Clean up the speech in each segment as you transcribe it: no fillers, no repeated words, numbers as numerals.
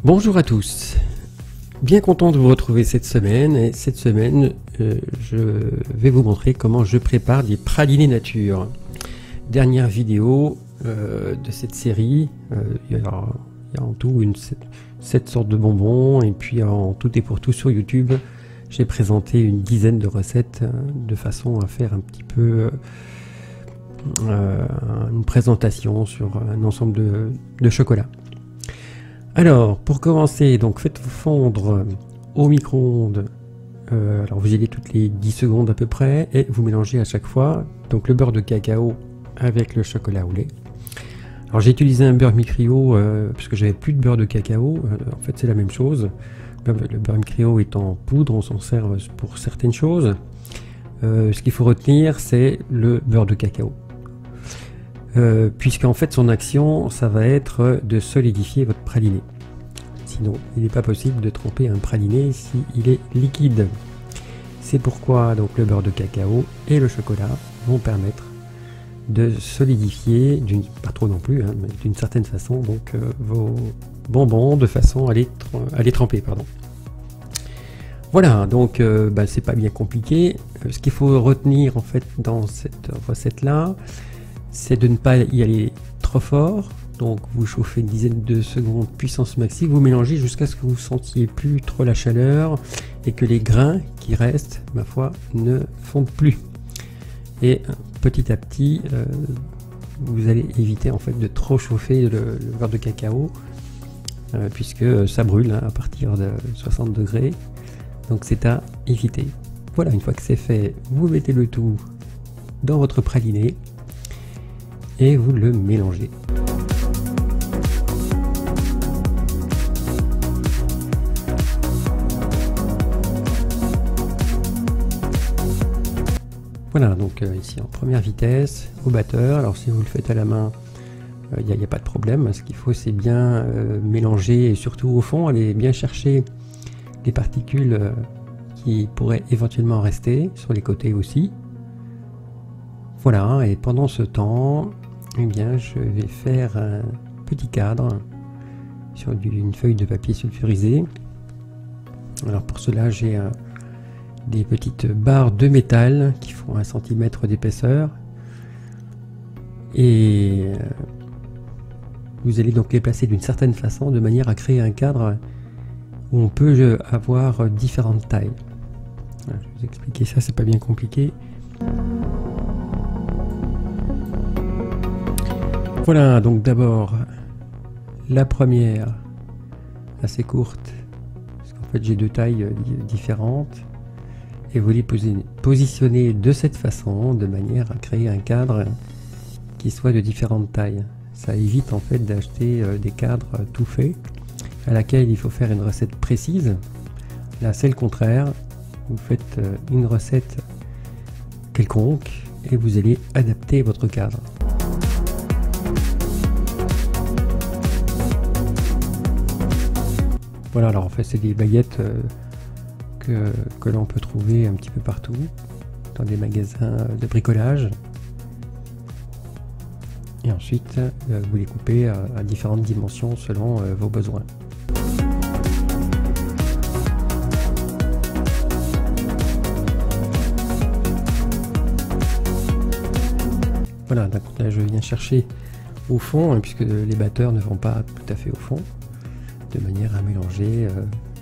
Bonjour à tous, bien content de vous retrouver cette semaine, et cette semaine je vais vous montrer comment je prépare des pralinés nature. Dernière vidéo de cette série, il y a en tout 7 sortes de bonbons, et puis en tout et pour tout sur YouTube, j'ai présenté une dizaine de recettes de façon à faire un petit peu une présentation sur un ensemble de chocolat. Alors, pour commencer, donc faites fondre au micro-ondes, alors vous y allez toutes les 10 secondes à peu près, et vous mélangez à chaque fois donc le beurre de cacao avec le chocolat au lait. Alors j'ai utilisé un beurre Micrio parce que j'avais plus de beurre de cacao, en fait c'est la même chose. Le beurre Micrio est en poudre, on s'en sert pour certaines choses. Ce qu'il faut retenir, c'est le beurre de cacao. Puisqu'en fait son action ça va être de solidifier votre praliné. Sinon il n'est pas possible de tremper un praliné s'il est liquide. C'est pourquoi donc le beurre de cacao et le chocolat vont permettre de solidifier, pas trop non plus, hein, mais d'une certaine façon donc vos bonbons de façon à les tremper. Pardon. Voilà, donc c'est pas bien compliqué. Ce qu'il faut retenir en fait dans cette recette là, c'est de ne pas y aller trop fort. Donc vous chauffez une dizaine de secondes puissance maxi, vous mélangez jusqu'à ce que vous sentiez plus trop la chaleur et que les grains qui restent, ma foi, ne fondent plus. Et petit à petit, vous allez éviter en fait de trop chauffer le beurre de cacao puisque ça brûle hein, à partir de 60 degrés. Donc c'est à éviter. Voilà, une fois que c'est fait, vous mettez le tout dans votre praliné et vous le mélangez. Voilà, donc ici en première vitesse, au batteur. Alors si vous le faites à la main, il n'y a pas de problème. Ce qu'il faut, c'est bien mélanger et surtout au fond, aller bien chercher les particules qui pourraient éventuellement rester, sur les côtés aussi. Voilà, et pendant ce temps, eh bien, je vais faire un petit cadre sur une feuille de papier sulfurisé. Alors pour cela, j'ai des petites barres de métal qui font 1 cm d'épaisseur. Et vous allez donc les placer d'une certaine façon, de manière à créer un cadre où on peut avoir différentes tailles. Voilà, je vais vous expliquer ça, c'est pas bien compliqué. Voilà, donc d'abord la première assez courte, parce qu'en fait j'ai deux tailles différentes, et vous les positionnez de cette façon, de manière à créer un cadre qui soit de différentes tailles. Ça évite en fait d'acheter des cadres tout faits, à laquelle il faut faire une recette précise. Là c'est le contraire, vous faites une recette quelconque, et vous allez adapter votre cadre. Voilà, alors en fait c'est des baguettes que l'on peut trouver un petit peu partout, dans des magasins de bricolage. Et ensuite vous les coupez à différentes dimensions selon vos besoins. Voilà, donc là je viens chercher au fond, hein, puisque les batteurs ne vont pas tout à fait au fond, de manière à mélanger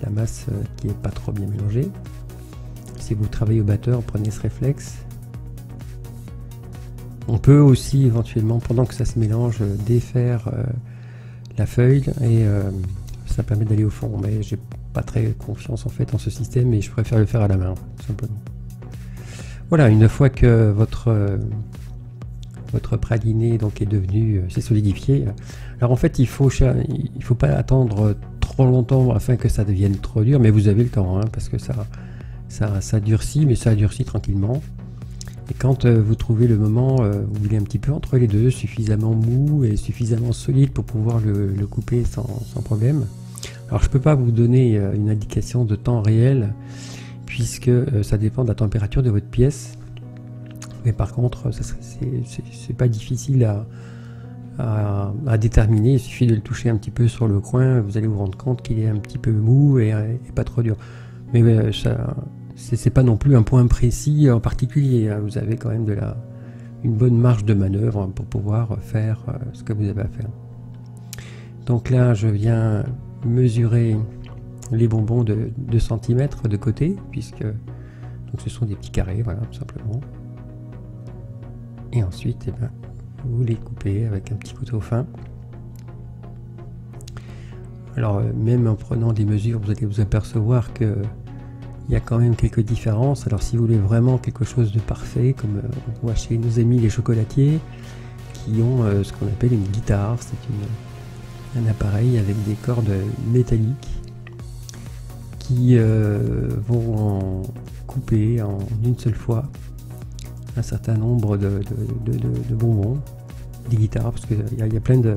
la masse qui n'est pas trop bien mélangée. Si vous travaillez au batteur, prenez ce réflexe. On peut aussi éventuellement, pendant que ça se mélange, défaire la feuille et ça permet d'aller au fond. Mais j'ai pas très confiance en fait en ce système et je préfère le faire à la main, tout simplement. Voilà, une fois que votre praliné donc est devenu, c'est solidifié. Alors en fait il faut pas attendre trop longtemps afin que ça devienne trop dur, mais vous avez le temps hein, parce que ça durcit, mais ça durcit tranquillement. Et quand vous trouvez le moment où il est un petit peu entre les deux, suffisamment mou et suffisamment solide pour pouvoir le couper sans problème. Alors je peux pas vous donner une indication de temps réel puisque ça dépend de la température de votre pièce. Mais par contre, c'est pas difficile à déterminer. Il suffit de le toucher un petit peu sur le coin, vous allez vous rendre compte qu'il est un petit peu mou et pas trop dur. Mais c'est pas non plus un point précis en particulier, hein. Vous avez quand même une bonne marge de manœuvre pour pouvoir faire ce que vous avez à faire. Donc là, je viens mesurer les bonbons de 2 cm de côté, puisque donc ce sont des petits carrés, voilà, tout simplement. Et ensuite, eh ben, vous les coupez avec un petit couteau fin. Alors, même en prenant des mesures, vous allez vous apercevoir que il y a quand même quelques différences. Alors, si vous voulez vraiment quelque chose de parfait, comme on voit chez nos amis les chocolatiers, qui ont ce qu'on appelle une guitare, c'est un appareil avec des cordes métalliques qui vont couper en une seule fois un certain nombre de bonbons, des guitares, parce qu'il y a plein de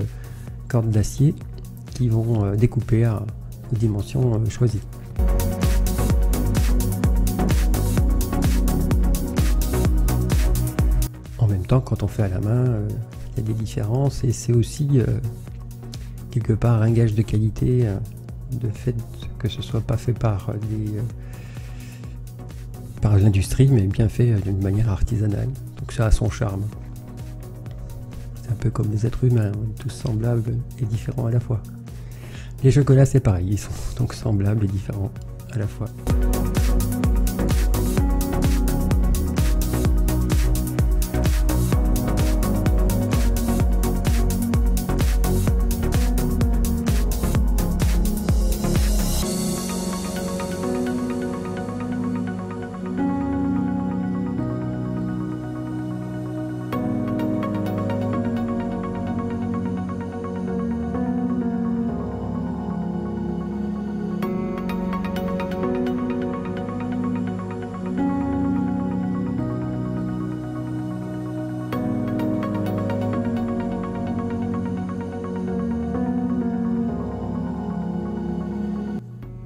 cordes d'acier qui vont découper aux dimensions choisies. En même temps, quand on fait à la main, il y a des différences, et c'est aussi quelque part un gage de qualité, de fait que ce soit pas fait par l'industrie, mais bien fait d'une manière artisanale. Donc ça a son charme. C'est un peu comme les êtres humains, on est tous semblables et différents à la fois. Les chocolats, c'est pareil, ils sont donc semblables et différents à la fois.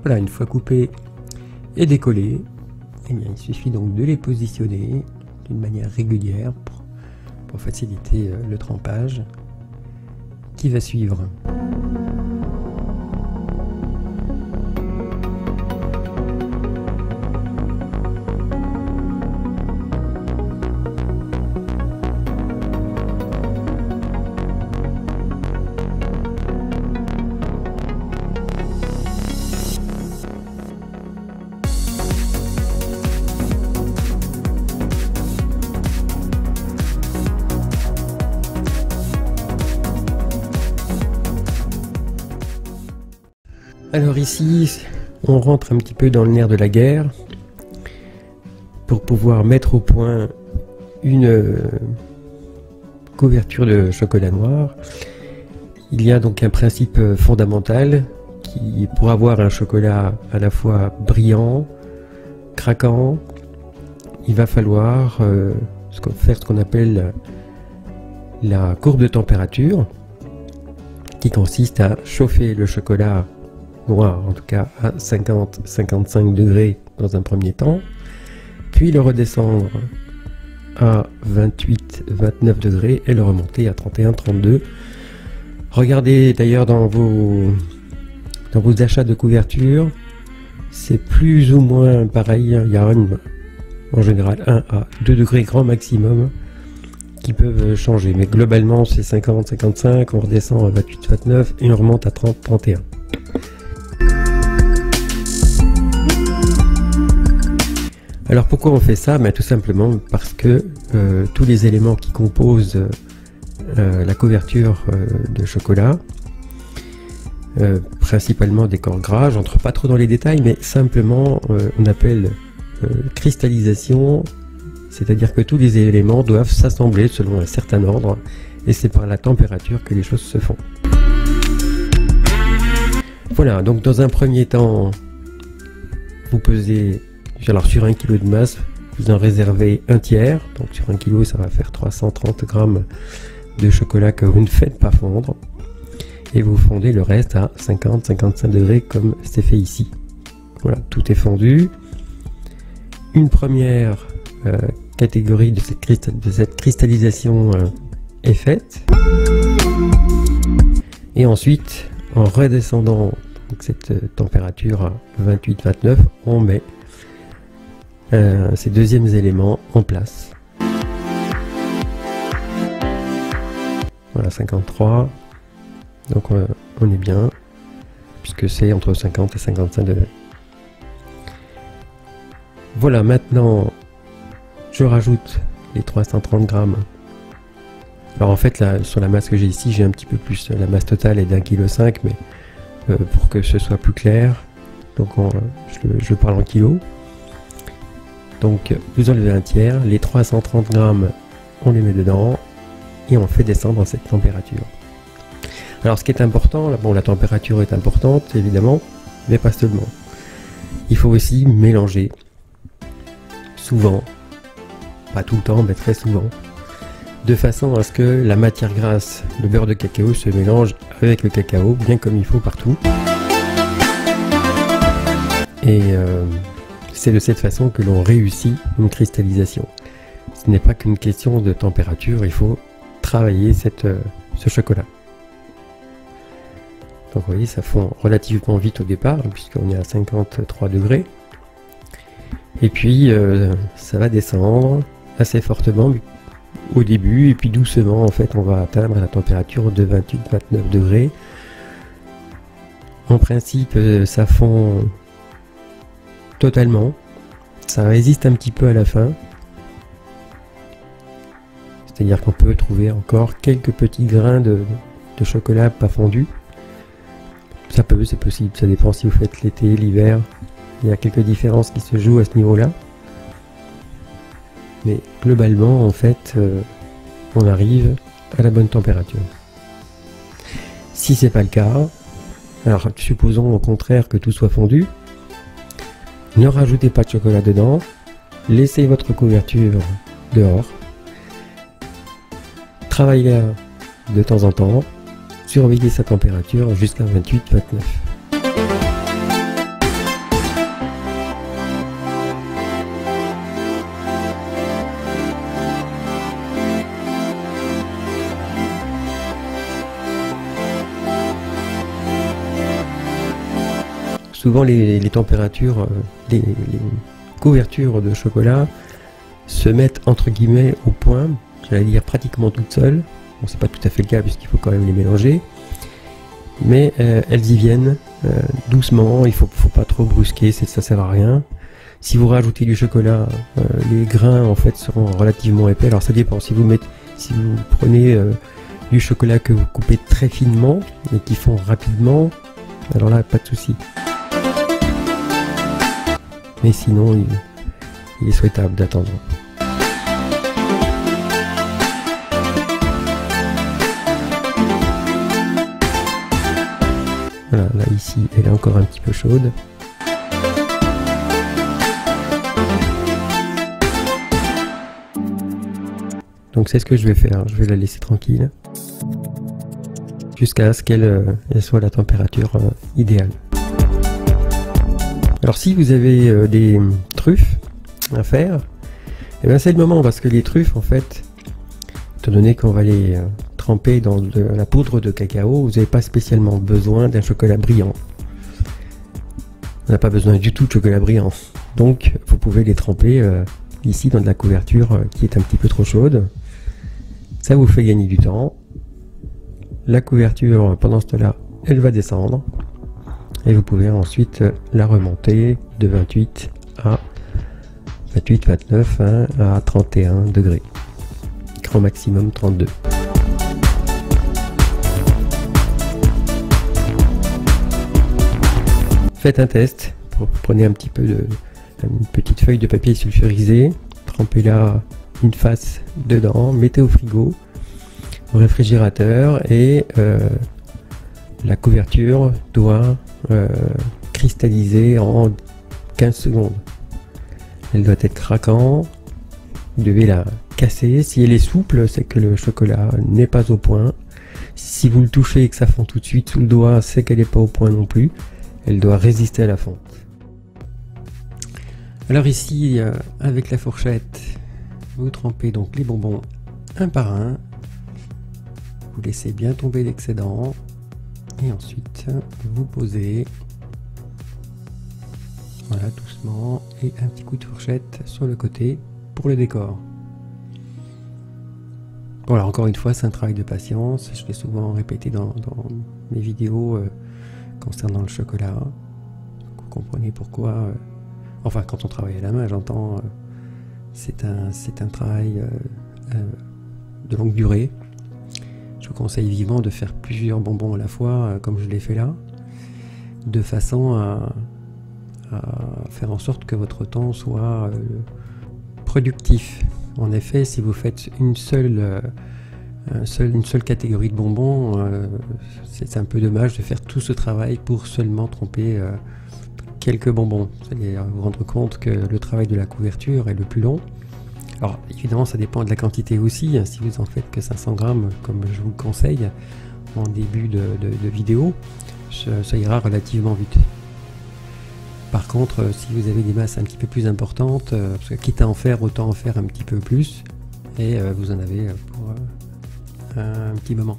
Voilà, une fois coupés et décollés, eh bien, il suffit donc de les positionner d'une manière régulière pour faciliter le trempage qui va suivre. Alors ici, on rentre un petit peu dans le nerf de la guerre pour pouvoir mettre au point une couverture de chocolat noir. Il y a donc un principe fondamental qui, pour avoir un chocolat à la fois brillant, craquant, il va falloir faire ce qu'on appelle la courbe de température, qui consiste à chauffer le chocolat noir, en tout cas à 50-55 degrés dans un premier temps, puis le redescendre à 28-29 degrés et le remonter à 31-32. Regardez d'ailleurs dans vos achats de couverture, c'est plus ou moins pareil. Il y a en général 1 à 2 degrés grand maximum qui peuvent changer, mais globalement c'est 50-55, on redescend à 28-29 et on remonte à 30-31. Alors pourquoi on fait ça? Tout simplement parce que tous les éléments qui composent la couverture de chocolat, principalement des corps gras, j'entre pas trop dans les détails, mais simplement on appelle cristallisation, c'est-à-dire que tous les éléments doivent s'assembler selon un certain ordre, et c'est par la température que les choses se font. Voilà, donc dans un premier temps, vous pesez, alors sur 1 kg de masse, vous en réservez un tiers, donc sur 1 kg ça va faire 330 grammes de chocolat que vous ne faites pas fondre, et vous fondez le reste à 50-55 degrés comme c'est fait ici. Voilà, tout est fondu. Une première catégorie de cette cristallisation est faite. Et ensuite, en redescendant donc cette température à 28-29, on met ces deuxièmes éléments en place. Voilà, 53. Donc on est bien, puisque c'est entre 50 et 55 degrés. Voilà, maintenant je rajoute les 330 grammes. Alors en fait, là, sur la masse que j'ai ici, j'ai un petit peu plus. La masse totale est d'1,5 kg, mais pour que ce soit plus clair, donc je parle en kilos. Donc vous enlevez un tiers, les 330 grammes, on les met dedans et on fait descendre à cette température. Alors ce qui est important, bon, la température est importante évidemment, mais pas seulement. Il faut aussi mélanger souvent, pas tout le temps, mais très souvent, de façon à ce que la matière grasse, le beurre de cacao, se mélange avec le cacao, bien comme il faut partout. Et c'est de cette façon que l'on réussit une cristallisation. Ce n'est pas qu'une question de température, il faut travailler ce chocolat. Donc vous voyez, ça fond relativement vite au départ, puisqu'on est à 53 degrés. Et puis ça va descendre assez fortement au début, et puis doucement, en fait, on va atteindre la température de 28-29 degrés. En principe, ça fond totalement. Ça résiste un petit peu à la fin. C'est-à-dire qu'on peut trouver encore quelques petits grains de chocolat pas fondu. Ça peut, c'est possible, ça dépend si vous faites l'été, l'hiver. Il y a quelques différences qui se jouent à ce niveau-là. Mais globalement, en fait, on arrive à la bonne température. Si c'est pas le cas, alors supposons au contraire que tout soit fondu, ne rajoutez pas de chocolat dedans, laissez votre couverture dehors, travaillez de temps en temps, surveillez sa température jusqu'à 28-29. Souvent les températures, les couvertures de chocolat se mettent entre guillemets au point, j'allais dire pratiquement toutes seules. Bon, c'est pas tout à fait le cas puisqu'il faut quand même les mélanger, mais elles y viennent doucement, il faut pas trop brusquer, ça sert à rien. Si vous rajoutez du chocolat, les grains en fait seront relativement épais. Alors ça dépend, si vous prenez du chocolat que vous coupez très finement et qui fond rapidement, alors là pas de souci. Mais sinon, il est souhaitable d'attendre. Voilà, là ici, elle est encore un petit peu chaude. Donc c'est ce que je vais faire, je vais la laisser tranquille jusqu'à ce qu'elle soit à la température idéale. Alors si vous avez des truffes à faire, et bien c'est le moment, parce que les truffes en fait, étant donné qu'on va les tremper dans de la poudre de cacao, vous n'avez pas spécialement besoin d'un chocolat brillant. On n'a pas besoin du tout de chocolat brillant. Donc vous pouvez les tremper ici dans de la couverture qui est un petit peu trop chaude. Ça vous fait gagner du temps. La couverture pendant ce temps-là, elle va descendre. Et vous pouvez ensuite la remonter de 28 à 28-29 hein, à 31 degrés. Grand maximum 32. Faites un test. Prenez un petit peu une petite feuille de papier sulfurisé, trempez-la une face dedans, mettez au frigo, au réfrigérateur, et la couverture doit cristalliser en 15 secondes. Elle doit être craquante, vous devez la casser. Si elle est souple, c'est que le chocolat n'est pas au point. Si vous le touchez et que ça fond tout de suite sous le doigt, c'est qu'elle n'est pas au point non plus. Elle doit résister à la fonte. Alors ici, avec la fourchette, vous trempez donc les bonbons un par un. Vous laissez bien tomber l'excédent et ensuite vous posez, voilà, doucement, et un petit coup de fourchette sur le côté pour le décor. Voilà, encore une fois, c'est un travail de patience. Je l'ai souvent répété dans mes vidéos concernant le chocolat. Vous comprenez pourquoi. Enfin, quand on travaille à la main, j'entends, c'est un travail de longue durée. Je vous conseille vivement de faire plusieurs bonbons à la fois, comme je l'ai fait là, de façon à faire en sorte que votre temps soit productif. En effet, si vous faites une seule catégorie de bonbons, c'est un peu dommage de faire tout ce travail pour seulement tromper quelques bonbons. Vous allez vous rendre compte que le travail de la couverture est le plus long. Alors évidemment, ça dépend de la quantité aussi. Si vous en faites que 500 grammes, comme je vous le conseille en début de vidéo, ça ira relativement vite. Par contre, si vous avez des masses un petit peu plus importantes, parce que quitte à en faire, autant en faire un petit peu plus, et vous en avez pour un petit moment.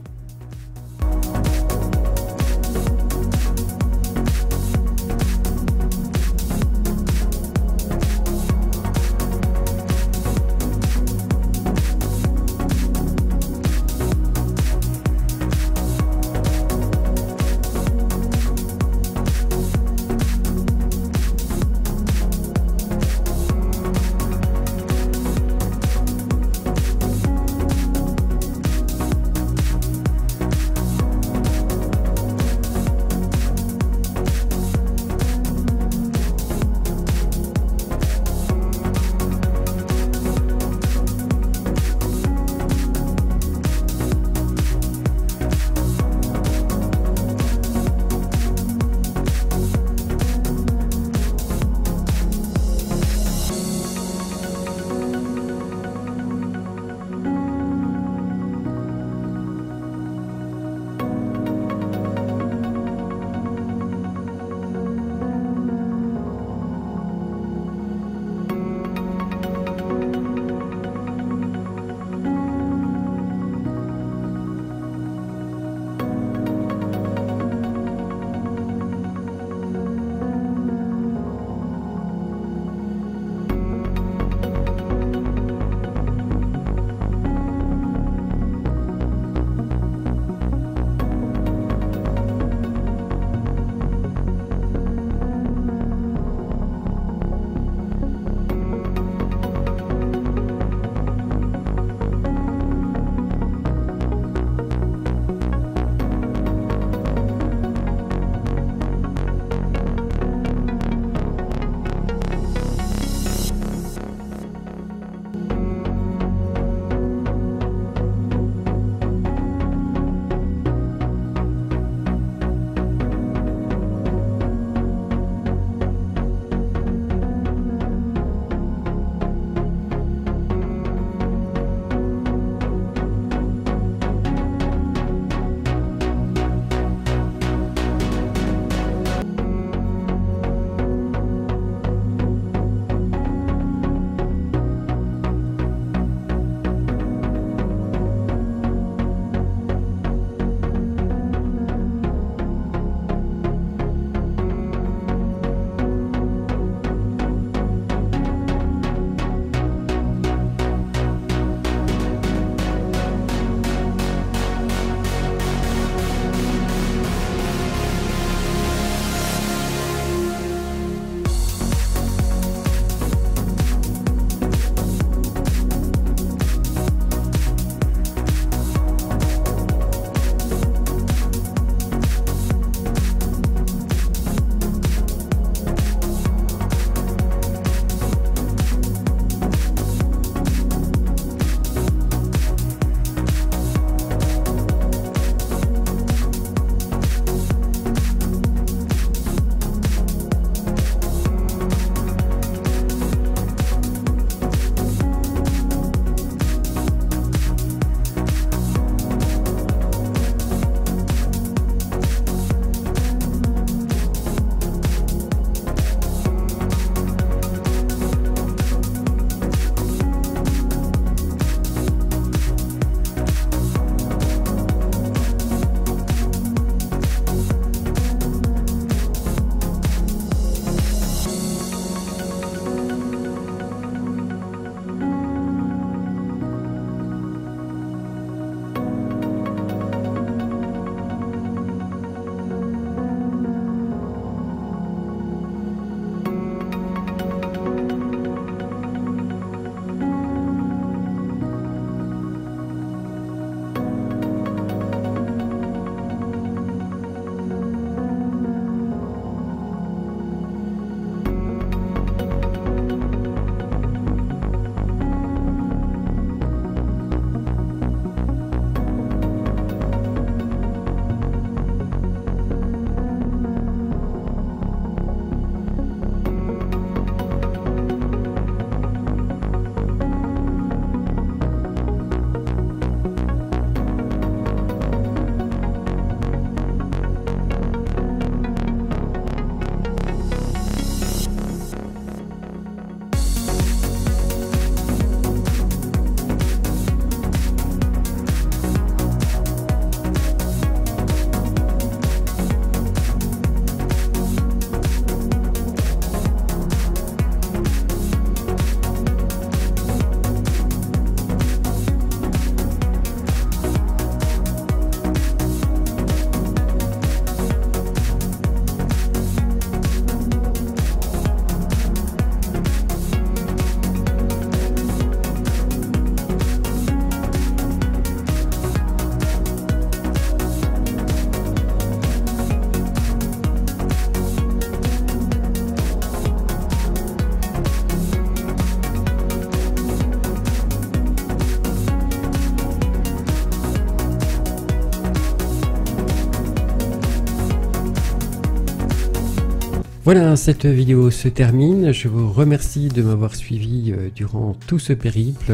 Voilà, cette vidéo se termine. Je vous remercie de m'avoir suivi durant tout ce périple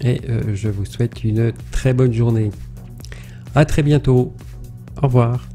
et je vous souhaite une très bonne journée. À très bientôt. Au revoir.